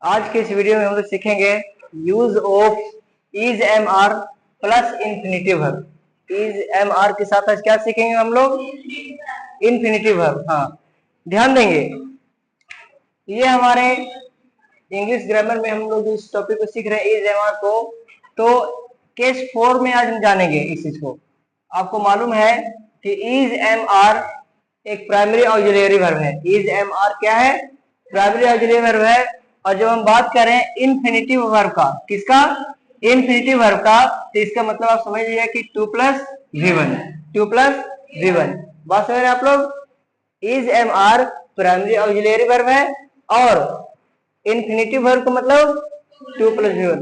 आज के इस वीडियो में हम लोग सीखेंगे use of is am are plus infinitive verb. Is am are के साथ आज क्या सीखेंगे हम लोग? Infinitive verb. हाँ, ध्यान देंगे। ये हमारे इंग्लिश ग्रामर में हम लोग इस टॉपिक को सीख रहे हैं, इज एम आर को। तो केस 4 में आज हम जानेंगे इस चीज को। आपको मालूम है कि इज एम आर एक प्राइमरी ऑक्सिलरी वर्ब है। इज एम आर क्या है? प्राइमरी ऑक्सिलरी वर्ब है। और जब हम बात करें इन्फिनिटिव वर्ब का, किसका? इन्फिनिटिव वर्ब का, तो इसका मतलब आप समझ लीजिए कि 2 प्लस V1। 2 प्लस V1 बात समझ रहे हैं आप लोग? Is am are primary auxiliary verb है और इन्फिनिटिव वर्ब का मतलब 2 प्लस V1।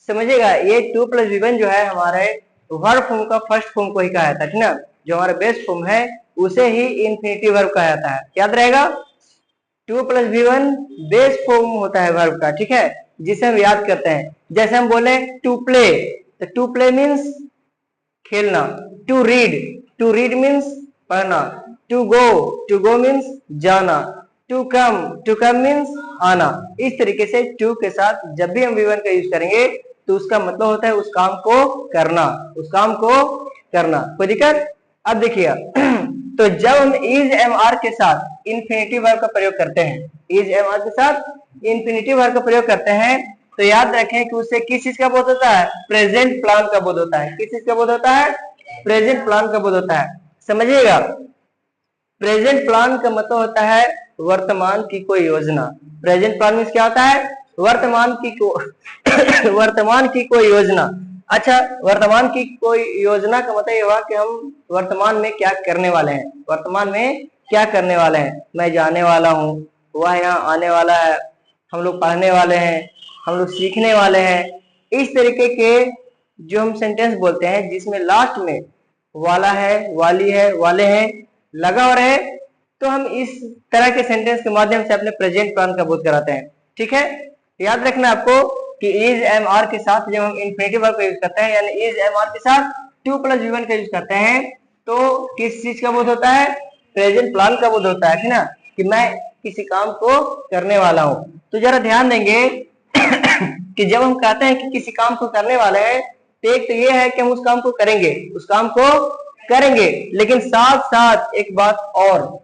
समझिएगा, ये 2 प्लस V1 जो है हमारे वर्ब फॉर्म का फर्स्ट फॉर्म को ही कहा जाता है, ठीक ना? जो हमारा बेस्ट फॉर्म है उसे ही इन्फिनिटिव वर्ब कहा जाता है। याद रहेगा, 2 प्लस V1 बेस फॉर्म होता है वर्ब का, ठीक है, जिसे हम याद करते हैं। जैसे हम बोले टू प्ले, तो टू प्ले मीन्स खेलना। टू रीड मीन्स पढ़ना। टू गो मीन्स जाना। टू कम मीन्स आना। इस तरीके से टू के साथ जब भी हम V1 का यूज करेंगे तो उसका मतलब होता है उस काम को करना, उस काम को करना। कोई दिक्कत? अब देखिए तो जब हम इज एम आर के साथ इन्फिनिटिव वर्ब का प्रयोग करते हैं, इज एम आर के साथ इन्फिनिटिव वर्ब का प्रयोग करते हैं, तो याद रखें कि उससे किस चीज का बोध होता है? प्रेजेंट प्लान का बोध होता है। किस चीज का बोध होता है? प्रेजेंट प्लान का बोध होता है। समझिएगा, प्रेजेंट प्लान का मतलब होता है वर्तमान की कोई योजना। प्रेजेंट प्लान मीन्स क्या होता है? वर्तमान की कोई योजना। अच्छा, वर्तमान की कोई योजना का मतलब ये हुआ कि हम वर्तमान में क्या करने वाले हैं। वर्तमान में क्या करने वाले हैं? मैं जाने वाला हूँ, वह यहाँ आने वाला है, हम लोग पढ़ने वाले हैं, हम लोग सीखने वाले हैं। इस तरीके के जो हम सेंटेंस बोलते हैं जिसमें लास्ट में वाला है, वाली है, वाले हैं लगा और है, तो हम इस तरह के सेंटेंस के माध्यम से अपने प्रेजेंट प्लान का बोध कराते हैं। ठीक है, याद रखना आपको कि इज एम आर के साथ जब हम इन्फिनिटिव वर्ब का यूज करते हैं, यानी इज एम आर के साथ 2 प्लस V1 का यूज करते हैं, तो किस चीज का बोध होता है? प्रेजेंट प्लान का बोध होता है, ठीक ना, कि मैं किसी काम को करने वाला हूँ। तो जरा ध्यान देंगे कि जब हम कहते हैं कि किसी काम को करने वाले हैं, तो एक तो ये है कि हम उस काम को करेंगे, उस काम को करेंगे, लेकिन साथ साथ एक बात और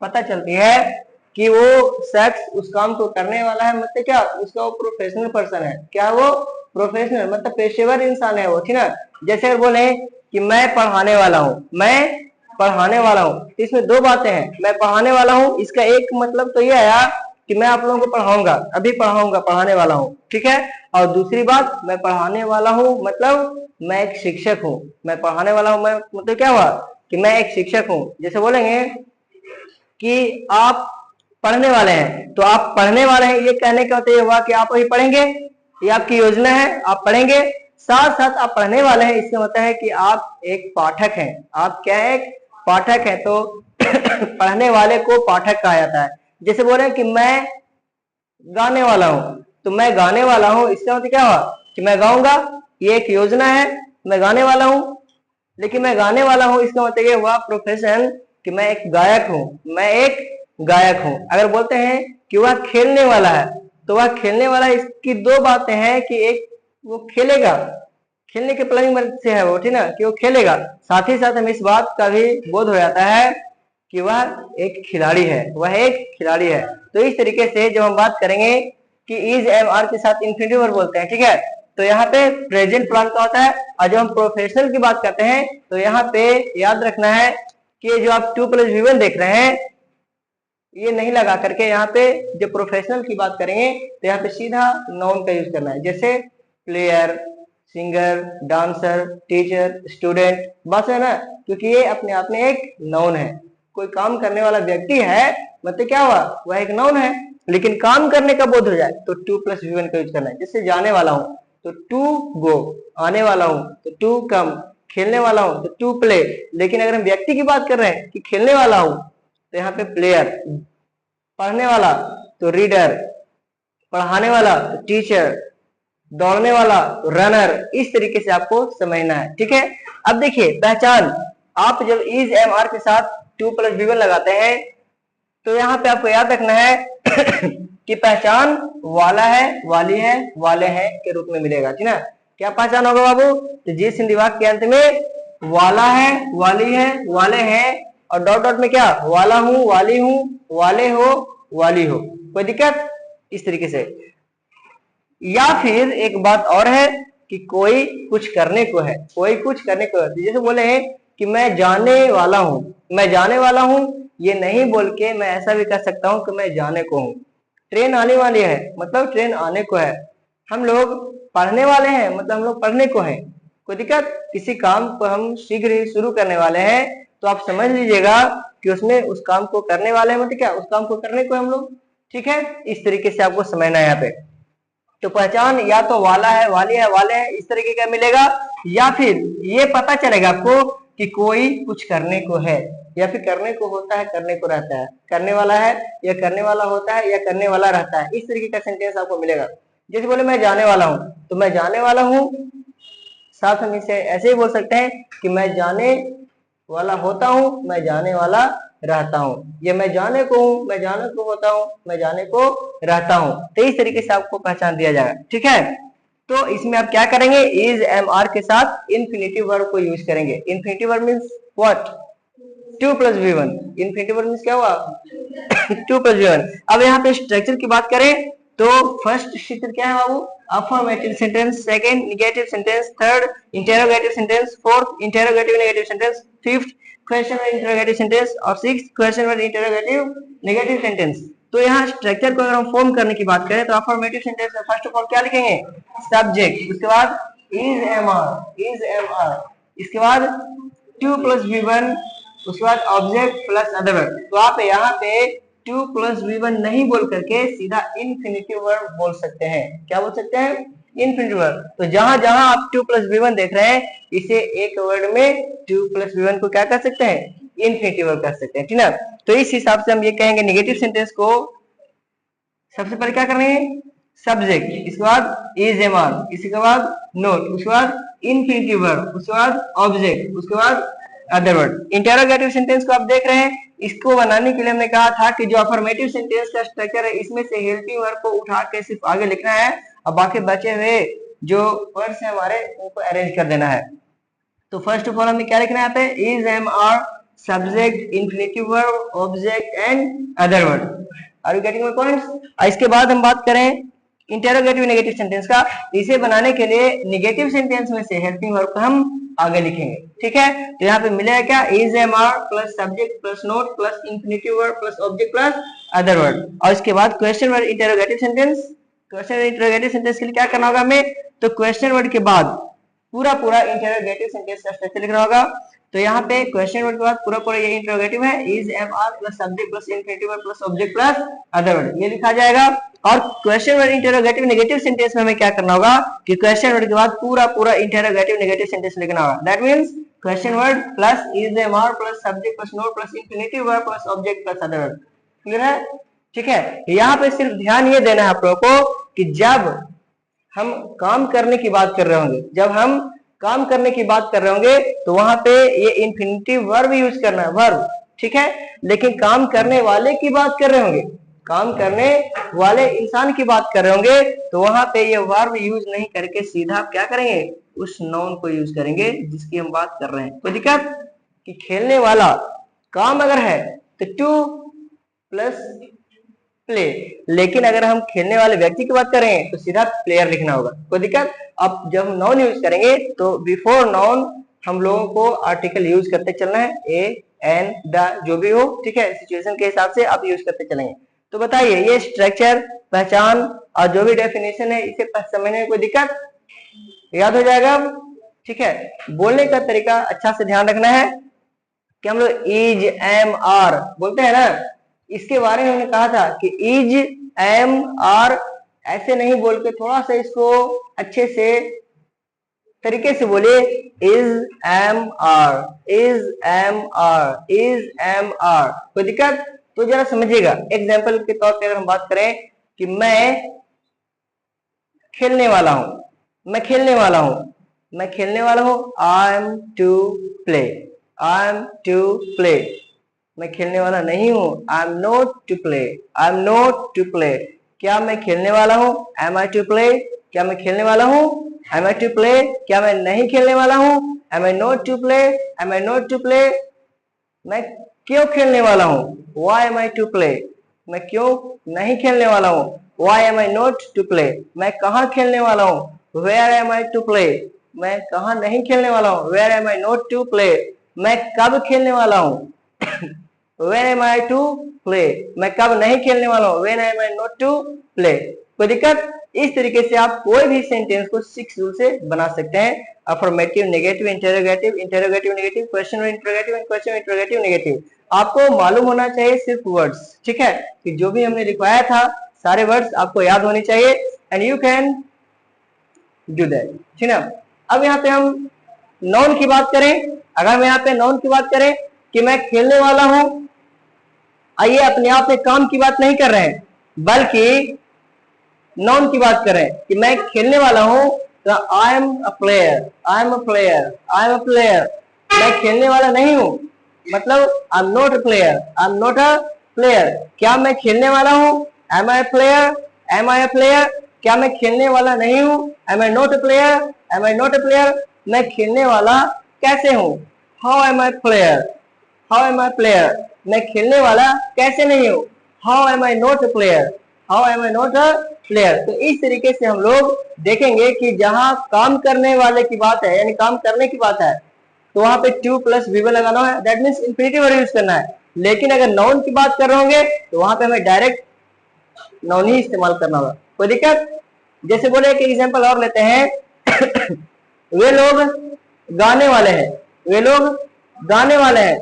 पता चलती है कि वो शख्स उस काम को करने वाला है, मतलब क्या? उसका वो प्रोफेशनल पर्सन है। क्या वो? प्रोफेशनल, मतलब पेशेवर इंसान है वो, ठीक ना। जैसे अगर बोले कि मैं पढ़ाने वाला हूँ, मैं पढ़ाने वाला हूँ, इसमें दो बातें हैं। मैं पढ़ाने वाला हूँ, इसका एक मतलब तो ये आया कि मैं आप लोगों को पढ़ाऊंगा, अभी पढ़ाऊंगा, पढ़ाने वाला हूँ, ठीक है। और दूसरी बात, मैं पढ़ाने वाला हूँ मतलब मैं एक शिक्षक हूँ। मैं पढ़ाने वाला हूँ, मैं मतलब क्या हुआ कि मैं एक शिक्षक हूँ। जैसे बोलेंगे कि आप पढ़ने वाले हैं, तो आप पढ़ने वाले हैं, ये कहने का मतलब ये हुआ कि आप अभी पढ़ेंगे, ये आपकी योजना है, आप पढ़ेंगे। साथ साथ आप पढ़ने वाले हैं, इसका मतलब है कि आप एक पाठक हैं। आप क्या है? एक पाठक है। तो पढ़ने वाले को पाठक कहा जाता है। जैसे बोले कि मैं गाने वाला हूँ, तो मैं गाने वाला हूँ, इसका मतलब क्या हुआ कि मैं गाऊंगा, ये एक योजना है, मैं गाने वाला हूँ। लेकिन मैं गाने वाला हूँ, इसका मतलब ये हुआ प्रोफेशन कि मैं एक गायक हूँ, मैं एक गायक हूँ। अगर बोलते हैं कि वह खेलने वाला है, तो वह खेलने वाला, इसकी दो बातें हैं कि एक वो खेलेगा, खेलने के प्लानिंग से है वो, ठीक ना, कि वो खेलेगा। साथ ही साथ हमें इस बात का भी बोध हो जाता है कि वह एक खिलाड़ी है, वह एक खिलाड़ी है। तो इस तरीके से जब हम बात करेंगे कि इज एम आर के साथ इन्फिनिटिव वर्ब बोलते हैं, ठीक है, तो यहाँ पे प्रेजेंट प्लान का होता है। और जब हम प्रोफेशनल की बात करते हैं, तो यहाँ पे याद रखना है कि जो आप 2 प्लस V1 देख रहे हैं, ये नहीं लगा करके यहाँ पे जो प्रोफेशनल की बात करेंगे तो यहाँ पे सीधा नाउन का यूज करना है। जैसे player, singer, dancer, teacher, student, बस है ना, क्योंकि ये अपने आप में एक नाउन है। कोई काम करने वाला व्यक्ति है, मतलब क्या हुआ, वह एक नाउन है। लेकिन काम करने का बोध हो जाए तो 2 प्लस V1 का यूज करना है। जैसे जाने वाला हूँ तो टू गो, आने वाला हूँ तो टू कम, खेलने वाला हूँ तो टू प्ले। लेकिन अगर हम व्यक्ति की बात कर रहे हैं कि खेलने वाला हूँ, तो यहाँ पे प्लेयर, पढ़ने वाला तो रीडर, पढ़ाने वाला तो टीचर, दौड़ने वाला तो रनर। इस तरीके से आपको समझना है, ठीक है। अब देखिए पहचान, आप जब इज एम आर के साथ 2 प्लस V1 लगाते हैं, तो यहाँ पे आपको याद रखना है कि पहचान वाला है, वाली है, वाले हैं के रूप में मिलेगा, ठीक ना। क्या पहचान होगा बाबू? तो जिस हिंदी वाक्य के अंत में वाला है, वाली है, वाले हैं और डॉट डॉट में क्या, वाला हूं, वाली हूं, वाले हो, वाली हो, कोई दिक्कत? इस तरीके से। या फिर एक बात और है कि कोई कुछ करने को है, कोई कुछ करने को है, जैसे बोले हैं कि मैं जाने वाला हूं, मैं जाने वाला हूं, ये नहीं बोल के मैं ऐसा भी कर सकता हूं कि मैं जाने को हूं। ट्रेन आने वाली है मतलब ट्रेन आने को है। हम लोग पढ़ने वाले हैं मतलब हम लोग पढ़ने को हैं। कोई दिक्कत? किसी काम को हम शीघ्र ही शुरू करने वाले हैं तो आप समझ लीजिएगा कि उसमें उस काम को करने वाले हैं, मतलब क्या, उस काम को करने को हम लोग, ठीक है। इस तरीके से आपको समझना है यहाँ पे। तो पहचान या तो वाला है, वाली है, वाले है, इस तरीके का मिलेगा, या फिर ये पता चलेगा आपको कि कोई कुछ करने को है, या फिर करने को होता है, करने को रहता है, करने वाला है या करने वाला होता है या करने वाला रहता है, इस तरीके का सेंटेंस आपको मिलेगा। जैसे बोले मैं जाने वाला हूं, तो मैं जाने वाला हूं, साथ हम इसे ऐसे ही बोल सकते हैं कि मैं जाने वाला होता हूं, मैं जाने वाला रहता हूं, ये मैं जाने को हूं, मैं जाने को होता हूं, मैं जाने को रहता हूं। तो इस तरीके से आपको पहचान दिया जाएगा, ठीक है। तो इसमें आप क्या करेंगे, इज एम आर के साथ इन्फिनिटिव वर्ब को यूज करेंगे। Infinitive verb means what, 2 + V1। Infinitive verb means क्या हुआ 2 + V1। अब यहाँ पे स्ट्रक्चर की बात करें तो फर्स्ट स्ट्रक्चर क्या है बाबू, affirmative sentence, second negative sentence, third interrogative sentence, fourth interrogative negative sentence, fifth question word interrogative sentence और sixth question word interrogative negative sentence. तो यहाँ स्ट्रक्चर को अगर हम फॉर्म करने की बात करें तो अफर्मेटिव सेंटेंस में फर्स्ट ऑफ ऑल क्या लिखेंगे, सब्जेक्ट, उसके बाद is am are, is am are, इसके बाद 2 + V1, उसके बाद ऑब्जेक्ट प्लस अदर वर्ब। तो आप यहाँ पे 2 + V1 नहीं बोल करके सीधा इन्फिनिटिव वर्ब बोल सकते हैं। क्या बोल सकते हैं, इन्फिनिटिव वर्ब। तो जहां जहां आप 2 + V1 देख रहे हैं, इसे एक वर्ड में 2 + V1 को क्या कर सकते हैं, इन्फिनिटिव वर्ब कर सकते हैं, ठीक ना। तो इस हिसाब से हम ये कहेंगे नेगेटिव सेंटेंस को सबसे पहले क्या करेंगे, सब्जेक्ट, इसके बाद इज एम आर, इसके बाद नोट, उसके बाद इन्फिनिटिव वर्ब, उसके बाद ऑब्जेक्ट, उसके बाद अदर वर्ड। इंटरोगेटिव सेंटेंस को आप देख रहे हैं, इसको बनाने के लिए हमने कहा था कि जो अफर्मेटिव सेंटेंस का स्ट्रक्चर है इसमें से हेल्पिंग वर्ब को उठा के सिर्फ आगे लिखना है और बाकी बचे हुए जो वर्ड्स है हमारे उनको अरेंज कर देना है। तो फर्स्ट ऑफ ऑल हमें क्या लिखना है यहाँ पे, is am are, subject, infinitive verb, object and other word. Are you getting my points? इसके बाद हम बात करें इंटरोगेटिव नेगेटिव सेंटेंस का। इसे बनाने के लिए नेगेटिव सेंटेंस में से हेल्पिंग वर्ब को हम आगे लिखेंगे, ठीक है। तो यहाँ पे मिलेगा क्या, is am are plus subject plus not plus infinitive verb plus object plus other word. और इसके बाद question word interrogative sentence. Question word interrogative sentence के लिए क्या करना होगा हमें, तो क्वेश्चन वर्ड के बाद पूरा पूरा इंटरोगेटिव सेंटेंस का स्ट्रक्चर लिखना होगा। तो यहाँ पे क्वेश्चन वर्ड के बाद पूरा पूरा ये इंटरोगेटिव है, is am are plus subject plus infinitive verb plus object plus other word, ये लिखा जाएगा। और question word interrogative negative sentence में हमें क्या करना होगा कि क्वेश्चन वर्ड के बाद पूरा पूरा इंटरोगेटिव नेगेटिव सेंटेंस लिखना होगा। That means question word plus is am are plus subject plus not plus infinitive verb plus object plus other word. Clear है, ठीक है। यहाँ पे सिर्फ ध्यान ये देना है आप लोगों को कि जब हम काम करने की बात कर रहे होंगे, जब हम काम करने की बात कर रहे होंगे तो वहां पे ये इन्फिनिटिव वर्ब यूज करना है, वर्ब, ठीक है। लेकिन काम करने वाले की बात कर रहे होंगे, काम करने वाले इंसान की बात कर रहे होंगे तो वहां पे ये वर्ब यूज नहीं करके सीधा क्या करेंगे, उस नाउन को यूज करेंगे जिसकी हम बात कर रहे हैं। कोई दिक्कत कि खेलने वाला काम अगर है तो 2 + प्ले, लेकिन अगर हम खेलने वाले व्यक्ति की बात करें तो सीधा प्लेयर लिखना होगा। कोई दिक्कत? अब जब हम नाउन यूज करेंगे तो बिफोर नाउन हम लोगों को आर्टिकल यूज करते चलना है, ए एन द जो भी हो, ठीक है। सिचुएशन के हिसाब से आप यूज करते चलेंगे। तो बताइए ये स्ट्रक्चर, पहचान और जो भी डेफिनेशन है इसे समझने में कोई दिक्कत, याद हो जाएगा, ठीक है। बोलने का तरीका अच्छा से ध्यान रखना है कि हम लोग इज एम आर बोलते हैं ना, इसके बारे में हमने कहा था कि इज एम आर ऐसे नहीं बोल के थोड़ा सा इसको अच्छे से तरीके से बोलिए, is am are, is am are, is am are. कोई दिक्कत? तो जरा समझिएगा, एग्जाम्पल के तौर पे अगर हम बात करें कि मैं खेलने वाला हूं, मैं खेलने वाला हूं, मैं खेलने वाला हूं, I am to play, I am to play. मैं खेलने वाला नहीं हूं, I am not to play, I am not to play. क्या मैं खेलने वाला हूँ? Am I to play? क्या मैं खेलने वाला हूँ? Am I to play? क्या मैं नहीं खेलने वाला हूँ? Am I not to play? Am I not to play? मैं क्यों खेलने वाला हूँ? Why am I to play? मैं क्यों नहीं खेलने वाला हूँ? Why am I not to play? मैं कहाँ खेलने वाला हूँ? Where am I to play? मैं कहाँ नहीं खेलने वाला हूँ? Where am I not to play? मैं कब खेलने वाला हूँ? When am I to play? मैं कब नहीं खेलने वाला हूँ? When am I not to play? कोई दिक्कत? इस तरीके से आप कोई भी सेंटेंस को 6 रूल से बना सकते हैं। Affirmative, negative, interrogative, interrogative negative, question interrogative and question interrogative negative. आपको मालूम होना चाहिए सिर्फ वर्ड्स, ठीक है, कि जो भी हमने लिखवाया था सारे वर्ड्स आपको याद होने चाहिए and you can do that, ठीक है। अब यहाँ पे हम नाउन की बात करें। अगर मैं यहाँ पे नाउन की बात करें कि मैं खेलने वाला हूं, आइए अपने आप में काम की बात नहीं कर रहे हैं, बल्कि नाउन की बात करें कि मैं खेलने वाला हूं, तो I am a player, I am a player, I am a player. मैं खेलने वाला नहीं हूं, मतलब I am not a player, I am not a player. क्या मैं खेलने वाला हूं? Am I a player? Am I a player? क्या मैं खेलने वाला नहीं हूं? Am I not a player? Am I not a player? मैं खेलने वाला कैसे हूं? How am I player? How am I player? मैं खेलने वाला कैसे नहीं हूं? How am I not a player? How am I not a player? तो इस तरीके से हम लोग देखेंगे कि जहां काम करने वाले की बात है, यानी काम करने की बात है, तो वहां पे टू प्लस वी लगाना है, that means infinitive verb use करना है। लेकिन अगर नाउन की बात कर रहे होंगे तो वहां पे हमें डायरेक्ट नाउन ही इस्तेमाल करना होगा। कोई दिक्कत? जैसे बोले कि एग्जांपल और लेते हैं वे लोग गाने वाले हैं, वे लोग गाने वाले हैं।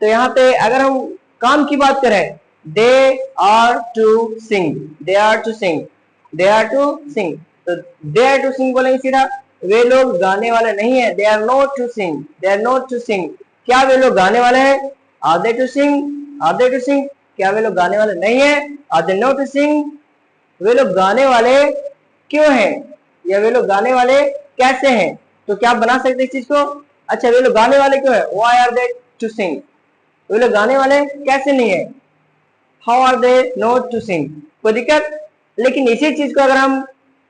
तो यहाँ पे अगर हम काम की बात करें, they are to sing, they are to sing, they are to sing, तो दे आर टू सिंग बोलेंगे सीधा। वे लोग गाने वाले नहीं है, they are not to sing, they are not to sing. क्या वे लोग गाने वाले हैं? Are they to sing, are they to sing? क्या वे लोग गाने वाले नहीं है? Are they not to sing? वे लोग गाने वाले क्यों हैं, या वे लोग गाने वाले कैसे हैं? तो क्या आप बना सकते इस चीज को? अच्छा, वे लोग गाने वाले क्यों है? Why are they to sing? वे लोग गाने वाले कैसे नहीं है? How are they not to sing? कोई दिक्कत? लेकिन इसी चीज को अगर हम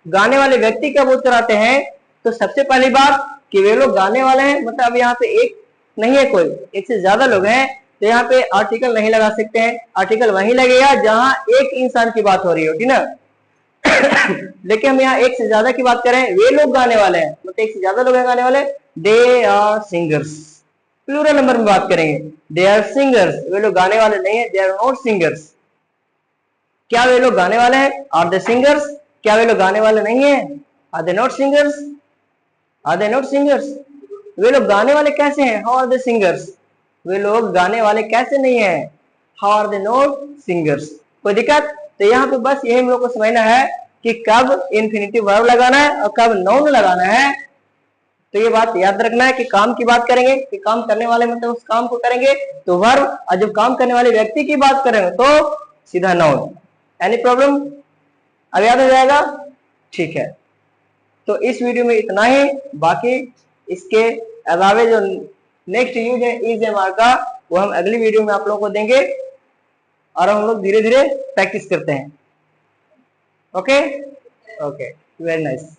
गाने वाले व्यक्ति का बोध कराते हैं, तो सबसे पहली बात कि वे लोग गाने वाले हैं, मतलब अब यहाँ पे एक नहीं है, कोई एक से ज्यादा लोग हैं, तो यहाँ पे आर्टिकल नहीं लगा सकते हैं। आर्टिकल वहीं लगेगा जहां एक इंसान की बात हो रही होगी ना। लेकिन हम यहाँ एक से ज्यादा की बात करें, वे लोग गाने वाले हैं, मतलब एक से ज्यादा लोग हैं गाने वाले, they are singers. Plural number में बात करेंगे, दे आर सिंगर्स, वे लोग गाने वाले नहीं है, दे आर नॉट सिंगर्स। क्या वे लोग गाने वाले हैं? Are they singers? क्या वे लोग गाने वाले नहीं है? Are they not singers? Are they not singers? वे लोग गाने वाले कैसे हैं? How are they singers? वे लोग गाने वाले कैसे नहीं है? How are they not singers? कोई दिक्कत? तो यहाँ पे बस यही हम लोग को समझना है कि कब इंफिनिटिव वर्ब लगाना है और कब नाउन लगाना है। तो ये बात याद रखना है कि काम की बात करेंगे कि काम करने वाले मतलब उस काम को करेंगे तो वर्ब, और जब काम करने वाले व्यक्ति की बात करेंगे तो सीधा नाउन। Any problem? अब याद हो जाएगा? ठीक है, तो इस वीडियो में इतना ही। बाकी इसके अलावा जो नेक्स्ट यूज है इज एम आर का, वो हम अगली वीडियो में आप लोगों को देंगे और हम लोग धीरे धीरे प्रैक्टिस करते हैं। Okay okay, very nice.